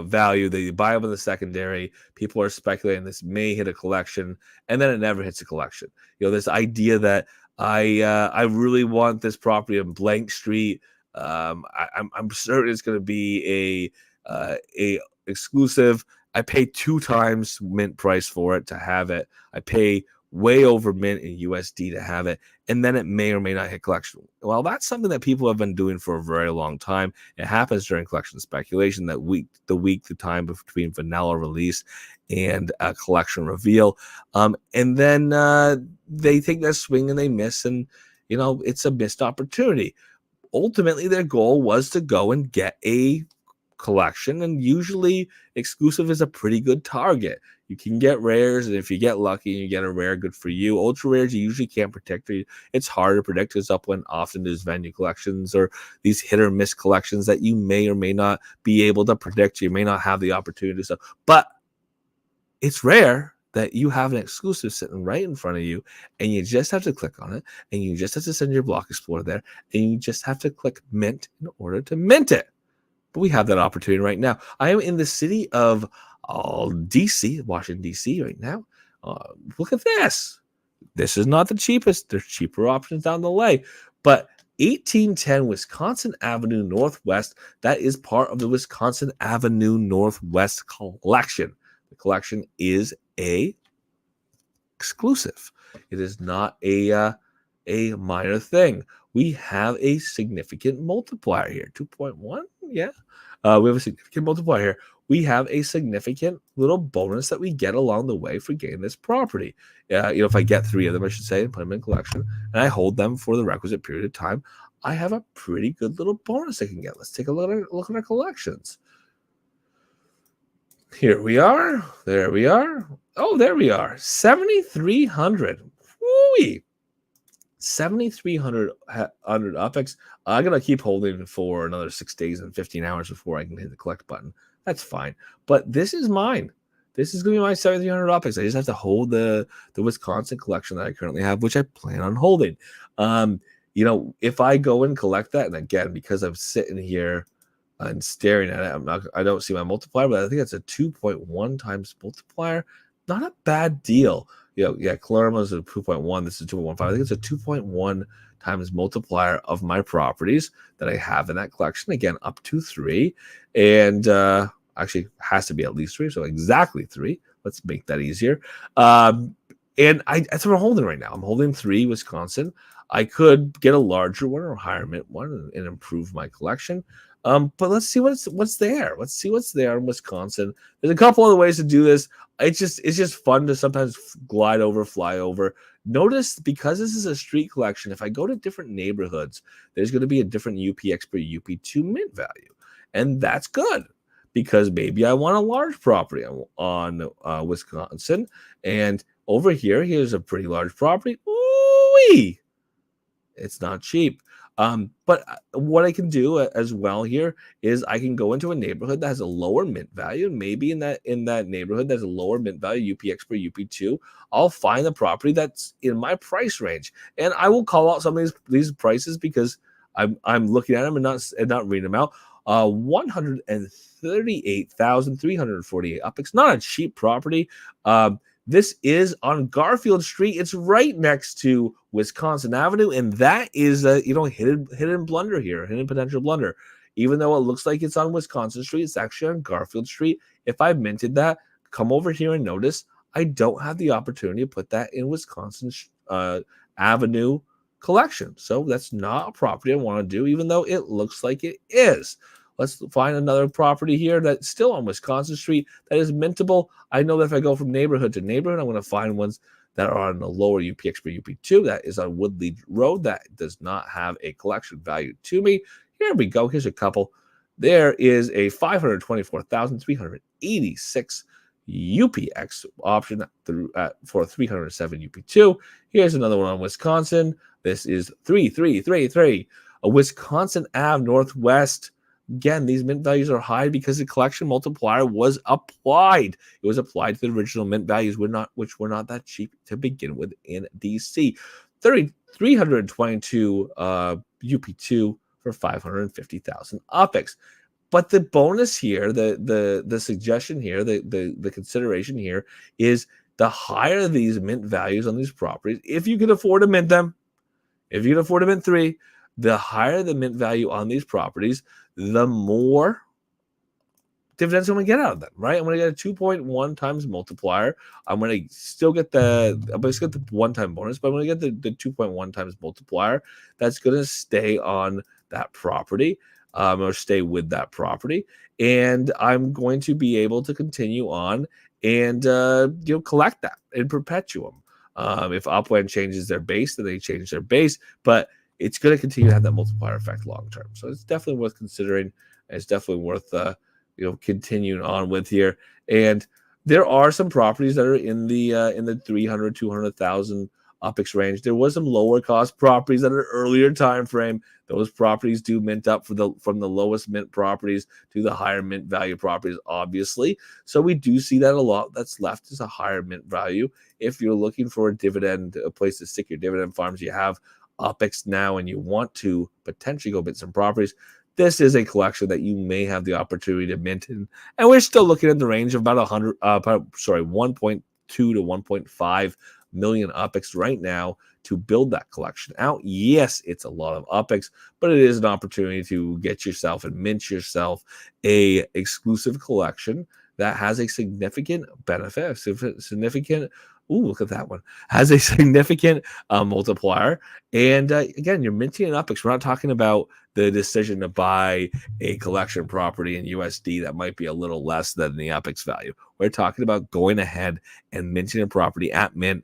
value. They buy them in the secondary. People are speculating this may hit a collection, and then it never hits a collection. This idea that I really want this property on blank street. I'm certain it's going to be a exclusive. I pay 2 times mint price for it to have it. I pay way over mint in USD to have it, and then it may or may not hit collection. Well, that's something that people have been doing for a very long time. It happens during collection speculation, the time between vanilla release and collection reveal, and then they take that swing and they miss, and it's a missed opportunity. Ultimately, their goal was to go and get a collection, and usually exclusive is a pretty good target. You can get rares, and if you get lucky and you get a rare, good for you. Ultra rares you usually can't predict. It's hard to predict because Upland often does venue collections or these hit or miss collections that you may or may not be able to predict. You may not have the opportunity to sell, but it's rare that you have an exclusive sitting right in front of you, and you just have to click on it, and you just have to send your block explorer there, and you just have to click mint in order to mint it. But we have that opportunity right now. I am in the city of DC, Washington, D.C. right now. Look at this. This is not the cheapest. There's cheaper options down the way. But 1810 Wisconsin Avenue Northwest, that is part of the Wisconsin Avenue Northwest collection. The collection is a exclusive. It is not a minor thing. We have a significant multiplier here. 2.1, yeah. We have a significant multiplier here. We have a significant little bonus that we get along the way for getting this property. If I get 3 of them, I should say, and put them in collection, and I hold them for the requisite period of time, I have a pretty good little bonus I can get. Let's take a look at our collections. Here we are. There we are. Oh, there we are. 7,300. Woo-wee. 7,300 UPX. I'm going to keep holding for another 6 days and 15 hours before I can hit the collect button. That's fine. But this is mine. This is going to be my 7,300 UPX. I just have to hold the Wisconsin collection that I currently have, which I plan on holding. If I go and collect that, and again, because I'm sitting here and staring at it. I don't see my multiplier, but I think it's a 2.1 times multiplier. Not a bad deal. Yeah, Colorado is a 2.1. This is 2.15. I think it's a 2.1 times multiplier of my properties that I have in that collection. Again, up to 3. And actually has to be at least 3. So exactly 3. Let's make that easier. And that's what I'm holding right now. I'm holding 3 Wisconsin. I could get a larger one or a higher mint one and improve my collection. But let's see what's there. Let's see what's there in Wisconsin. There's a couple other ways to do this. It's just fun to sometimes glide over, fly over. Notice, because this is a street collection, if I go to different neighborhoods, there's going to be a different UPX per UP2 mint value. And that's good, because maybe I want a large property on Wisconsin. And over here's a pretty large property. Ooh-wee! It's not cheap. But what I can do as well here is I can go into a neighborhood that has a lower mint value. Maybe in that neighborhood that's a lower mint value, UPX per UP2, I'll find the property that's in my price range, and I will call out some of these prices because I'm looking at them and not reading them out. 138,348 UPX. Not a cheap property. This is on Garfield Street. It's right next to Wisconsin Avenue, and that is a hidden blunder here, hidden potential blunder. Even though it looks like it's on Wisconsin Street, it's actually on Garfield Street. If I minted that, come over here and notice I don't have the opportunity to put that in Wisconsin Avenue collection. So that's not a property I want to do, even though it looks like it is. Let's find another property here that's still on Wisconsin Street that is mintable. I know that if I go from neighborhood to neighborhood, I'm going to find ones that are on the lower UPX per UP2. That is on Woodley Road. That does not have a collection value to me. Here we go. Here's a couple. There is a 524,386 UPX option for 307 UP2. Here's another one on Wisconsin. This is 3333, a Wisconsin Ave Northwest. Again, these mint values are high because the collection multiplier was applied. It was applied to the original mint values, which were not that cheap to begin with in DC. 322 UP2 for 550,000 UPX. But the bonus here, the suggestion here, the consideration here is the higher these mint values on these properties, if you can afford to mint them, if you can afford to mint 3, the higher the mint value on these properties, the more dividends I'm going to get out of them, right? I'm going to get a 2.1 times multiplier. I'm going to still get the one-time bonus, but I'm going to get the 2.1 times multiplier that's going to stay on that property, or stay with that property, and I'm going to be able to continue on and collect that in perpetuum. If Upland changes their base, then they change their base, but it's going to continue to have that multiplier effect long term. So it's definitely worth considering. It's definitely worth continuing on with here. And there are some properties that are in the 300, 200,000 UPX range. There was some lower cost properties at an earlier time frame. Those properties do mint up from the lowest mint properties to the higher mint value properties, obviously. So we do see that a lot. That's left is a higher mint value. If you're looking for a place to stick your dividend farms, you have UPX now, and you want to potentially go mint some properties, this is a collection that you may have the opportunity to mint in. And we're still looking at the range of about 1.2 to 1.5 million UPX right now to build that collection out. Yes, it's a lot of UPX, but it is an opportunity to get yourself and mint yourself a exclusive collection that has a significant benefit, look at that one. Has a significant multiplier. And again, you're minting an UPX. We're not talking about the decision to buy a collection property in USD that might be a little less than the UPX value. We're talking about going ahead and minting a property at mint,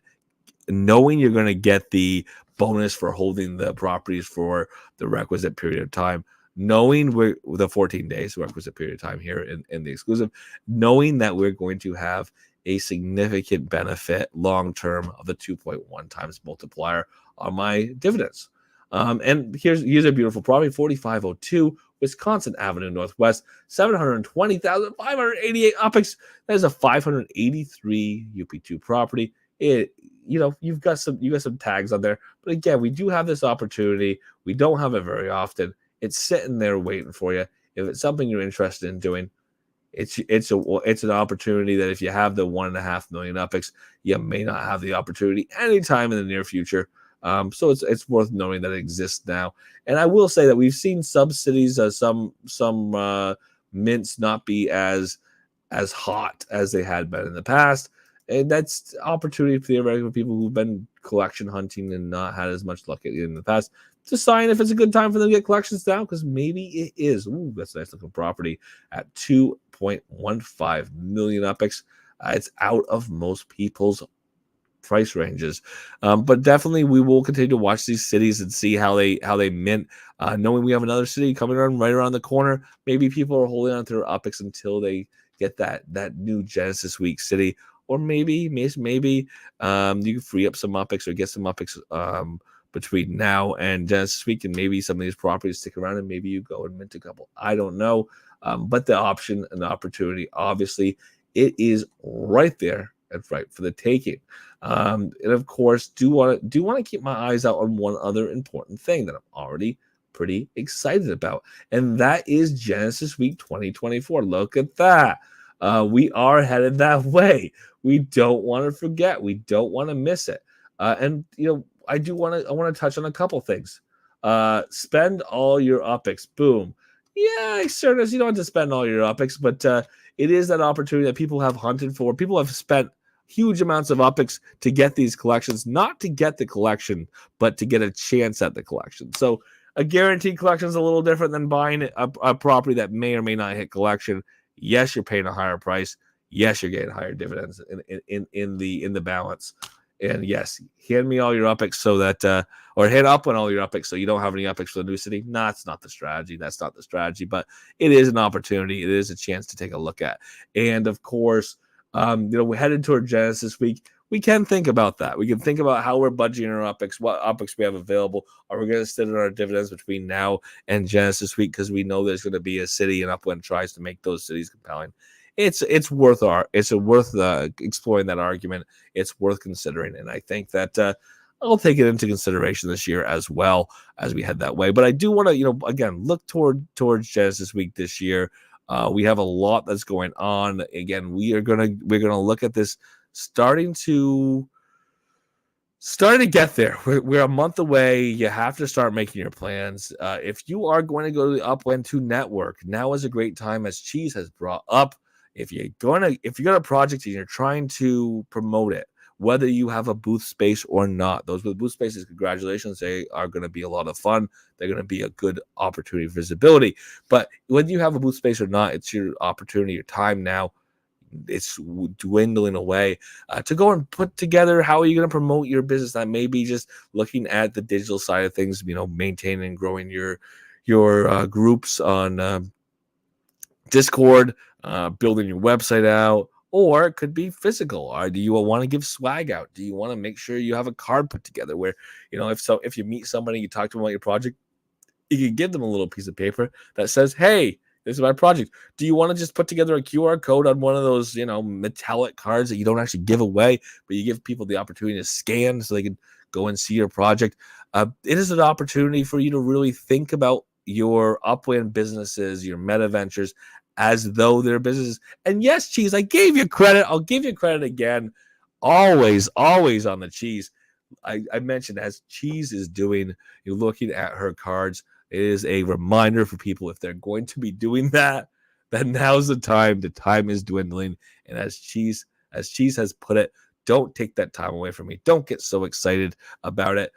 knowing you're going to get the bonus for holding the properties for the requisite period of time, knowing we're the 14 days requisite period of time here in the exclusive, knowing that we're going to have a significant benefit long-term of the 2.1 times multiplier on my dividends. And here's a beautiful property, 4502 Wisconsin Avenue Northwest, 720,588 UPX. That is a 583 UP2 property. You've got some tags on there, but again, we do have this opportunity. We don't have it very often. It's sitting there waiting for you. if it's something you're interested in doing, it's an opportunity that if you have the 1.5 million UPIX, you may not have the opportunity anytime in the near future. So it's worth knowing that it exists now. And I will say that we've seen some cities, some mints not be as hot as they had been in the past. And that's opportunity theoretically for people who've been collection hunting and not had as much luck in the past to sign if it's a good time for them to get collections down, because maybe it is. Ooh, that's a nice looking property at 2.15 million UPIX. It's out of most people's price ranges, but definitely we will continue to watch these cities and see how they mint. Knowing we have another city coming right around the corner, maybe people are holding on to their UPIX until they get that new Genesis Week city, or maybe you can free up some UPIX or get some UPIX between now and Genesis Week, and maybe some of these properties stick around and maybe you go and mint a couple. I don't know, but the option and the opportunity, obviously, it is right there and right for the taking. And of course, do want to keep my eyes out on one other important thing that I'm already pretty excited about, and that is Genesis Week 2024. Look at that. We are headed that way. We don't want to forget. We don't want to miss it. And I want to touch on a couple things. Spend all your UPIX. Boom. Yeah, certain you don't have to spend all your UPIX, but it is that opportunity that people have hunted for. People have spent huge amounts of UPIX to get these collections, not to get the collection, but to get a chance at the collection. So a guaranteed collection is a little different than buying a property that may or may not hit collection. Yes, you're paying a higher price. Yes, you're getting higher dividends in the balance. And yes, hand me all your UPIX so that, or hand up on all your UPIX so you don't have any UPIX for the new city. No, it's not the strategy. That's not the strategy, but it is an opportunity. It is a chance to take a look at. And of course, we're headed toward Genesis Week. We can think about that. We can think about how we're budgeting our UPIX, what UPIX we have available. Are we going to sit in our dividends between now and Genesis Week? Because we know there's going to be a city in Upland tries to make those cities compelling. It's worth exploring that argument. It's worth considering, and I think that I'll take it into consideration this year as well as we head that way. But I do want to, again, look towards Genesis Week this year. We have a lot that's going on. Again, we're gonna look at this starting to get there. We're a month away. You have to start making your plans. If you are going to go to the Upland 2 network, now is a great time, as Cheese has brought up. If you got a project and you're trying to promote it, whether you have a booth space or not, those with booth spaces, congratulations. They are going to be a lot of fun. They're going to be a good opportunity for visibility. But whether you have a booth space or not, it's your opportunity, your time now. It's dwindling away to go and put together how are you going to promote your business. That may be just looking at the digital side of things, maintaining and growing your groups on Discord, building your website out, or it could be physical. Or do you want to give swag out? Do you want to make sure you have a card put together where, if you meet somebody, you talk to them about your project, you can give them a little piece of paper that says, hey, this is my project. Do you want to just put together a QR code on one of those, metallic cards that you don't actually give away, but you give people the opportunity to scan so they can go and see your project? It is an opportunity for you to really think about your Upland businesses, your meta ventures, as though they're businesses. And yes, Cheese, I gave you credit. I'll give you credit again. Always on the Cheese. I mentioned, as Cheese is doing, you're looking at her cards. It is a reminder for people, if they're going to be doing that, then now's the time. The time is dwindling. And as Cheese has put it, don't take that time away from me. Don't get so excited about it.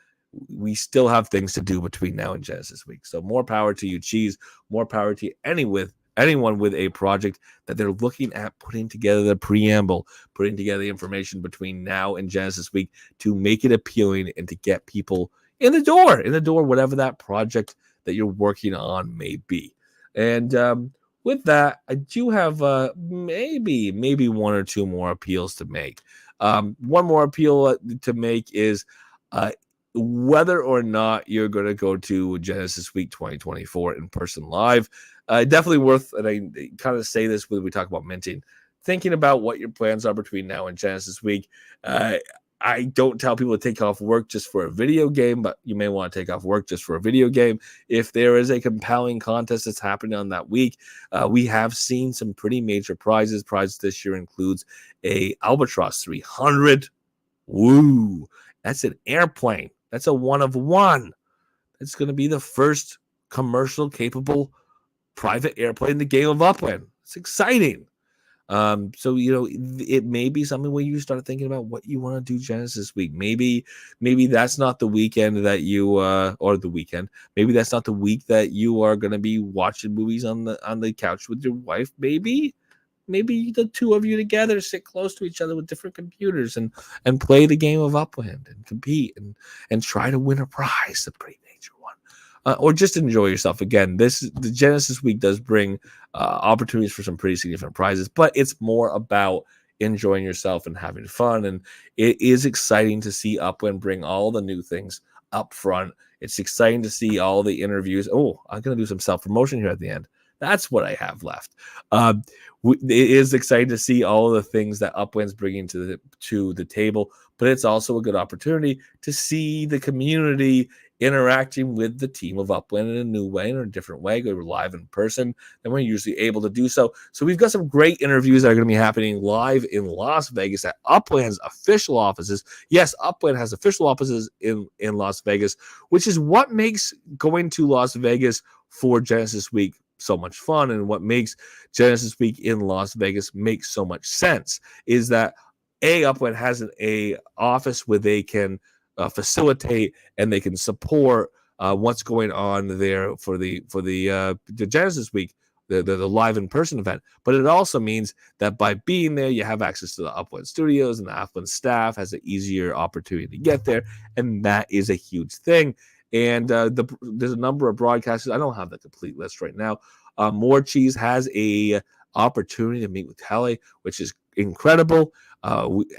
We still have things to do between now and Genesis Week. So more power to you, Cheese. More power to anyone with a project that they're looking at putting together the preamble, putting together the information between now and Genesis Week to make it appealing and to get people in the door, whatever that project that you're working on may be. And with that, I do have maybe one or two more appeals to make. One more appeal to make is whether or not you're going to go to Genesis Week 2024 in person live. Definitely worth, and I kind of say this when we talk about minting, thinking about what your plans are between now and Genesis Week. I don't tell people to take off work just for a video game, but you may want to take off work just for a video game. If there is a compelling contest that's happening on that week, we have seen some pretty major prizes. Prizes this year includes a Albatross 300. Woo! That's an airplane. That's a one of one. It's going to be the first commercial capable private airplane in the game of Upland. It's exciting. So it may be something where you start thinking about what you want to do Genesis week. Maybe that's not the weekend that you or the weekend. Maybe that's not the week that you are going to be watching movies on the couch with your wife. Maybe the two of you together sit close to each other with different computers and play the game of Upland and compete and try to win a prize, a pretty major one, or just enjoy yourself. Again, the Genesis week does bring opportunities for some pretty significant prizes, but it's more about enjoying yourself and having fun. And it is exciting to see Upland bring all the new things up front. It's exciting to see all the interviews. Oh, I'm going to do some self-promotion here at the end. That's what I have left. It is exciting to see all the things that Upland's bringing to the table, but it's also a good opportunity to see the community interacting with the team of Upland in a new way, in a different way. We're live in person, and we're usually able to do so. So we've got some great interviews that are going to be happening live in Las Vegas at Upland's official offices. Yes, Upland has official offices in Las Vegas, which is what makes going to Las Vegas for Genesis Week so much fun, and what makes Genesis Week in Las Vegas make so much sense is that Upland has a office where they can facilitate and they can support what's going on there for the Genesis Week, the live in person event. But it also means that by being there, you have access to the Upland studios, and the Upland staff has an easier opportunity to get there, and that is a huge thing. And there's a number of broadcasters. I don't have the complete list right now. More Cheese has a opportunity to meet with Kelly, which is incredible.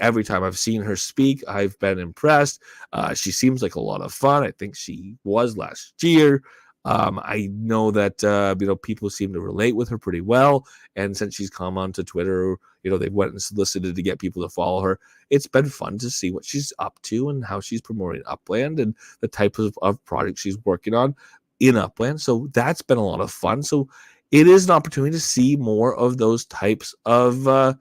Every time I've seen her speak, I've been impressed. She seems like a lot of fun. I think she was last year. I know that people seem to relate with her pretty well, and since she's come onto Twitter, they went and solicited to get people to follow her. It's been fun to see what she's up to and how she's promoting Upland and the type of project she's working on in Upland. So that's been a lot of fun. So it is an opportunity to see more of those types of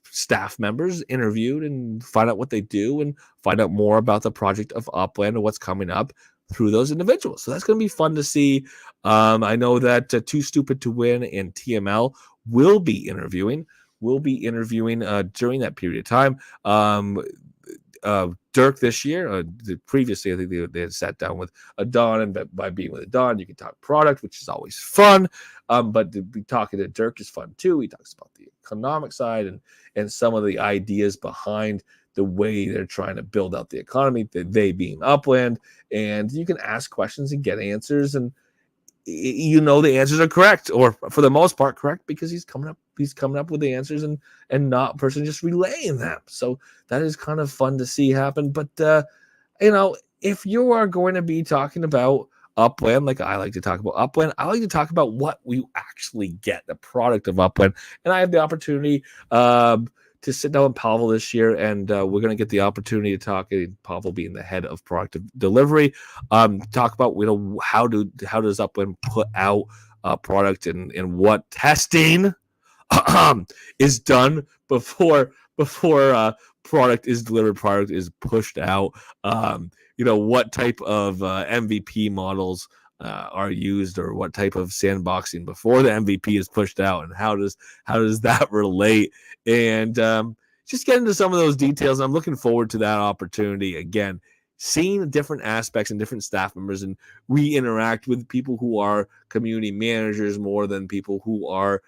staff members interviewed and find out what they do and find out more about the project of Upland and what's coming up through those individuals. So that's going to be fun to see. I know that Too Stupid to Win and TML will be interviewing during that period of time. Dirk this year, previously I think they had sat down with Adon, and by being with Adon, you can talk product, which is always fun. But to be talking to Dirk is fun too. He talks about the economic side and some of the ideas behind the way they're trying to build out the economy, they being Upland, and you can ask questions and get answers, and the answers are correct, or for the most part correct, because he's coming up with the answers and not a person just relaying them. So that is kind of fun to see happen. But if you are going to be talking about Upland, like I like to talk about Upland, I like to talk about what we actually get, the product of Upland. And I have the opportunity to sit down with Pavel this year, and we're going to get the opportunity to talk, Pavel being the head of product delivery, talk about how does Upland put out a product and what testing is done before product is delivered, product is pushed out. What type of MVP models are used, or what type of sandboxing before the MVP is pushed out, and how does that relate, and just get into some of those details. And I'm looking forward to that opportunity again, seeing different aspects and different staff members, and we interact with people who are community managers more than people who are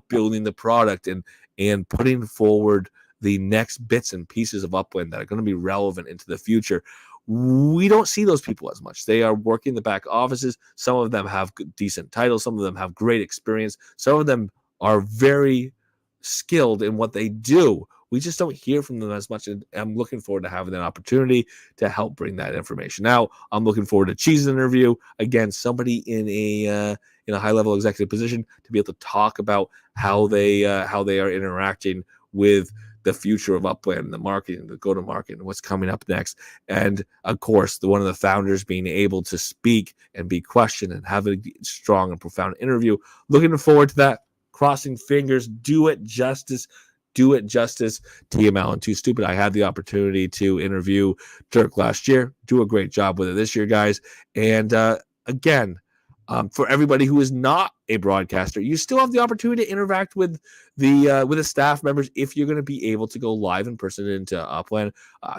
building the product and putting forward the next bits and pieces of Upland that are going to be relevant into the future. We don't see those people as much. They are working the back offices. Some of them have decent titles. Some of them have great experience. Some of them are very skilled in what they do. We just don't hear from them as much. And I'm looking forward to having that opportunity to help bring that information out. I'm looking forward to Cheese's interview. Again, somebody in a high-level executive position to be able to talk about how they are interacting with the future of Upland, the marketing, the go-to-market, and what's coming up next. And of course, one of the founders being able to speak and be questioned and have a strong and profound interview. Looking forward to that. Crossing fingers. Do it justice. Do it justice. TML and Too Stupid. I had the opportunity to interview Dirk last year. Do a great job with it this year, guys. And again, for everybody who is not a broadcaster, you still have the opportunity to interact with the staff members if you're going to be able to go live in person into Upland.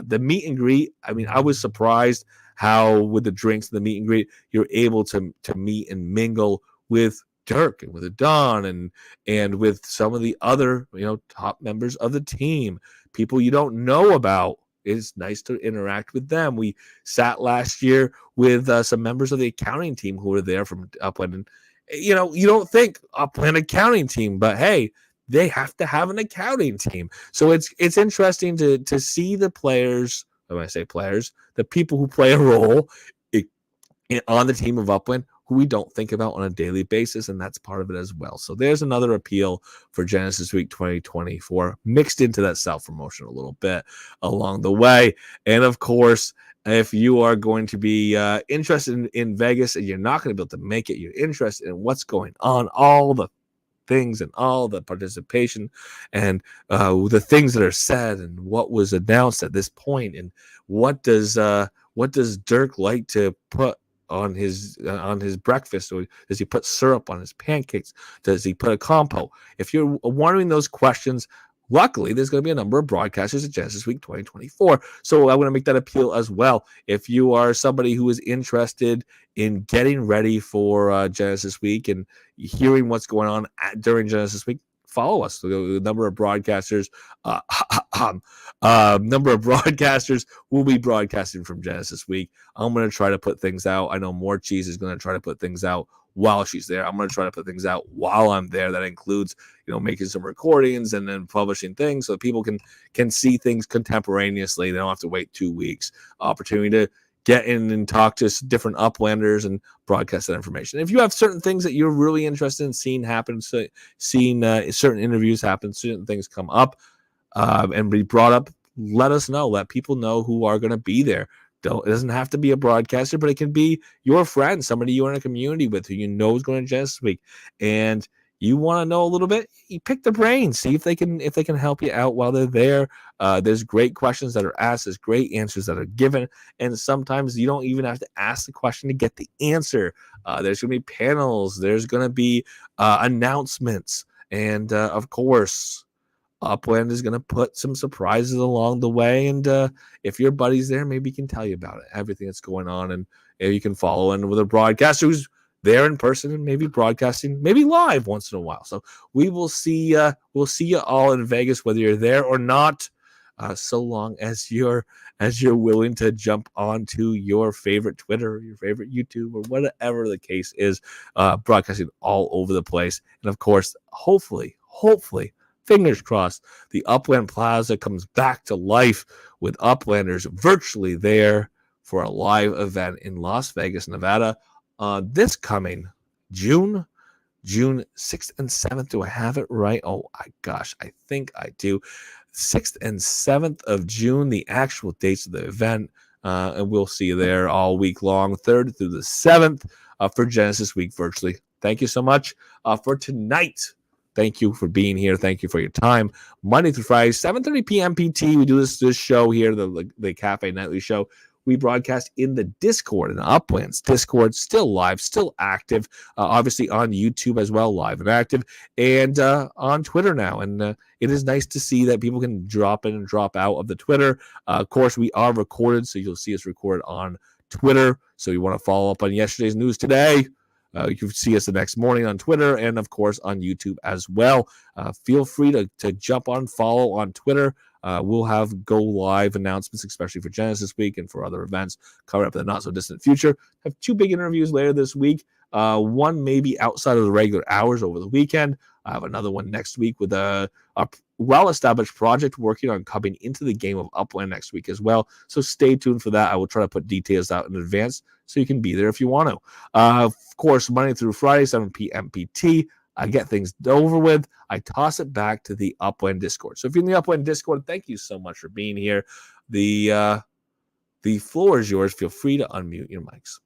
The meet and greet, I mean, I was surprised how with the drinks and the meet and greet, you're able to meet and mingle with Dirk and with Don and with some of the other top members of the team, people you don't know about. It's nice to interact with them. We sat last year with some members of the accounting team who were there from Upland. And, you don't think Upland accounting team, but hey, they have to have an accounting team. So it's interesting to see the players, when I say players, the people who play a role on the team of Upland who we don't think about on a daily basis, and that's part of it as well. So there's another appeal for Genesis Week 2024, mixed into that self-promotion a little bit along the way. And of course, if you are going to be interested in Vegas and you're not going to be able to make it, you're interested in what's going on, all the things and all the participation and the things that are said and what was announced at this point, and what does Dirk like to put on his breakfast? Or does he put syrup on his pancakes? Does he put a compo? If you're wondering those questions, luckily there's going to be a number of broadcasters at Genesis Week 2024. So I want to make that appeal as well. If you are somebody who is interested in getting ready for Genesis Week and hearing what's going on during Genesis Week, follow us. The number of broadcasters, will be broadcasting from Genesis Week. I'm going to try to put things out. I know More Cheese is going to try to put things out while she's there. I'm going to try to put things out while I'm there. That includes, making some recordings and then publishing things so people can see things contemporaneously. They don't have to wait 2 weeks. Opportunity to get in and talk to different Uplanders and broadcast that information. If you have certain things that you're really interested in seeing happen, seeing certain interviews happen, certain things come up and be brought up, let us know. Let people know who are going to be there. It doesn't have to be a broadcaster, but it can be your friend, somebody you're in a community with who you know is going to Genesis Week, and you want to know a little bit. You pick the brain, see if they can help you out while they're there. There's great questions that are asked, there's great answers that are given, and sometimes you don't even have to ask the question to get the answer. There's going to be panels, there's going to be announcements, and of course, Upland is going to put some surprises along the way, and if your buddy's there, maybe he can tell you about it, everything that's going on, and you can follow in with a broadcaster who's there in person and maybe broadcasting, maybe live once in a while. So we will see. We'll see you all in Vegas, whether you're there or not. So long as you're willing to jump onto your favorite Twitter, your favorite YouTube, or whatever the case is, broadcasting all over the place, and of course, hopefully. Fingers crossed, the Upland Plaza comes back to life with Uplanders virtually there for a live event in Las Vegas, Nevada, this coming June 6th and 7th. Do I have it right? Oh my gosh, I think I do. 6th and 7th of June, the actual dates of the event, and we'll see you there all week long, 3rd through the 7th for Genesis Week virtually. Thank you so much for tonight. Thank you for being here. Thank you for your time. Monday through Friday, 7:30 p.m. PT. We do this show here, the Cafe Nightly Show. We broadcast in the Discord, and Upland's Discord, still live, still active, obviously on YouTube as well, live and active, and on Twitter now. And it is nice to see that people can drop in and drop out of the Twitter. Of course, we are recorded, so you'll see us recorded on Twitter. So you want to follow up on yesterday's news today, you can see us the next morning on Twitter and, of course, on YouTube as well. Feel free to jump on, follow on Twitter. We'll have go live announcements, especially for Genesis Week and for other events coming up in the not-so-distant future. Have 2 big interviews later this week. One maybe outside of the regular hours over the weekend. I have another one next week with a well-established project working on coming into the game of Upland next week as well. So stay tuned for that. I will try to put details out in advance so you can be there if you want to. Of course, Monday through Friday, 7 p.m. PT. I get things over with. I toss it back to the Upland Discord. So if you're in the Upland Discord, thank you so much for being here. The floor is yours. Feel free to unmute your mics.